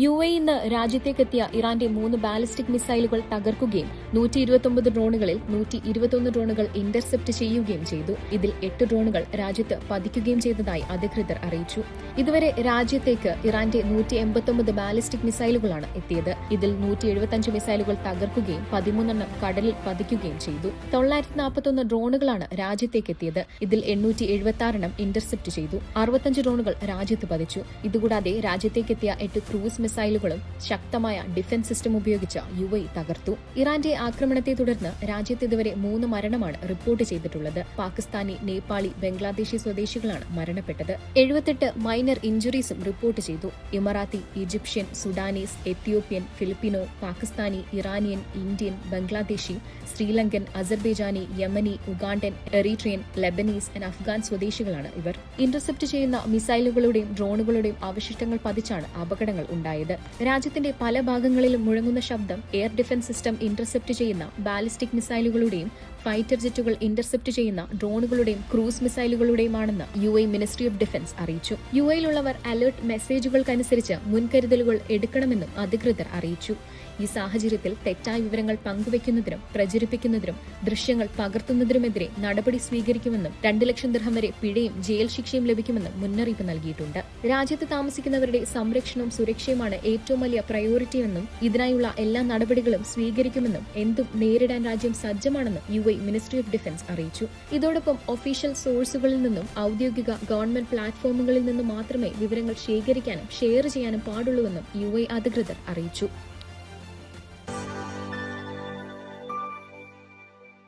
UAE ഇന്ന് രാജ്യത്തേക്കെത്തിയ ഇറാന്റെ 3 ballistic മിസൈലുകൾ തകർക്കുകയും 129 ഡ്രോണുകളിൽ 121 ഡ്രോണുകൾ ഇന്റർസെപ്റ്റ് ചെയ്യുകയും ചെയ്തു. ഇതിൽ 8 ഡ്രോണുകൾ രാജ്യത്ത് പതിക്കുകയും ചെയ്തതായി അധികൃതർ അറിയിച്ചു. ഇതുവരെ രാജ്യത്തേക്ക് ഇറാന്റെ 189 ബാലിസ്റ്റിക് മിസൈലുകളാണ് എത്തിയത്. ഇതിൽ 175 മിസൈലുകൾ തകർക്കുകയും 13 കടലിൽ പതിക്കുകയും ചെയ്തു. 941 ഡ്രോണുകളാണ് രാജ്യത്തേക്കെത്തിയത്. ഇതിൽ 876 ഇന്റർസെപ്റ്റ് ചെയ്തു. 65 ഡ്രോണുകൾ രാജ്യത്ത് പതിച്ചു. ഇതുകൂടാതെ രാജ്യത്തേക്കെത്തിയ 8 ക്രൂസ് മിസൈലുകളും ശക്തമായ ഡിഫൻസ് സിസ്റ്റം ഉപയോഗിച്ച് UAE തകർത്തു. ഇറാന്റെ ആക്രമണത്തെ തുടർന്ന് രാജ്യത്ത് ഇതുവരെ 3 മരണമാണ് റിപ്പോർട്ട് ചെയ്തിട്ടുള്ളത്. പാകിസ്ഥാനി, നേപ്പാളി, ബംഗ്ലാദേശി സ്വദേശികളാണ് മരണപ്പെട്ടത്. 78 മൈനർ ഇഞ്ചുറീസും റിപ്പോർട്ട് ചെയ്തു. Emirati, Egyptian, Sudanese, Ethiopian, Filipino, Pakistani, Iranian, Indian, Bangladeshi, Sri Lankan, Azerbaijani, Yemeni, Ugandan, Eritrean, Lebanese, Afghan സ്വദേശികളാണ് ഇവർ. ഇന്റർസെപ്റ്റ് ചെയ്യുന്ന മിസൈലുകളുടെയും ഡ്രോണുകളുടെയും അവശിഷ്ടങ്ങൾ പതിച്ചാണ് അപകടങ്ങൾ ഉണ്ടായത്. രാജ്യത്തിന്റെ പല ഭാഗങ്ങളിലും മുഴങ്ങുന്ന ശബ്ദം എയർ ഡിഫൻസ് സിസ്റ്റം ഇന്റർസെപ്റ്റ് ചെയ്യുന്ന ബാലിസ്റ്റിക് മിസൈലുകളുടെയും ഫൈറ്റർ ജെറ്റുകൾ ഇന്റർസെപ്റ്റ് ചെയ്യുന്ന ഡ്രോണുകളുടെയും ക്രൂസ് മിസൈലുകളുടെയുമാണെന്ന് UAE മിനിസ്ട്രി ഓഫ് ഡിഫൻസ് അറിയിച്ചു. UAEയിലുള്ളവർ അലർട്ട് മെസ്സേജുകൾക്കനുസരിച്ച് മുൻകരുതലുകൾ എടുക്കണമെന്നും അധികൃതർ അറിയിച്ചു. ഈ സാഹചര്യത്തിൽ തെറ്റായ വിവരങ്ങൾ പങ്കുവയ്ക്കുന്നതിനും പ്രചരിപ്പിക്കുന്നതിനും ദൃശ്യങ്ങൾ പകർത്തുന്നതിനുമെതിരെ നടപടി സ്വീകരിക്കുമെന്നും 2 ലക്ഷം ദിർഹം വരെ പിഴയും ജയിൽ ശിക്ഷയും ലഭിക്കുമെന്നും മുന്നറിയിപ്പ് നൽകിയിട്ടുണ്ട്. രാജ്യത്ത് താമസിക്കുന്നവരുടെ സംരക്ഷണവും സുരക്ഷയുമാണ് ഏറ്റവും വലിയ പ്രയോറിറ്റിയെന്നും ഇതിനായുള്ള എല്ലാ നടപടികളും സ്വീകരിക്കുമെന്നും എന്തും നേരിടാൻ രാജ്യം സജ്ജമാണെന്നും UAE മിനിസ്ട്രി ഓഫ് ഡിഫൻസ് അറിയിച്ചു. ഇതോടൊപ്പം ഒഫീഷ്യൽ സോഴ്സുകളിൽ നിന്നും ഔദ്യോഗിക ഗവൺമെന്റ് പ്ലാറ്റ്ഫോമുകളിൽ നിന്നും മാത്രമേ വിവരങ്ങൾ ശേഖരിക്കാനും ഷെയർ ചെയ്യാനും പാടുള്ളൂവെന്നും UAE അധികൃതർ അറിയിച്ചു.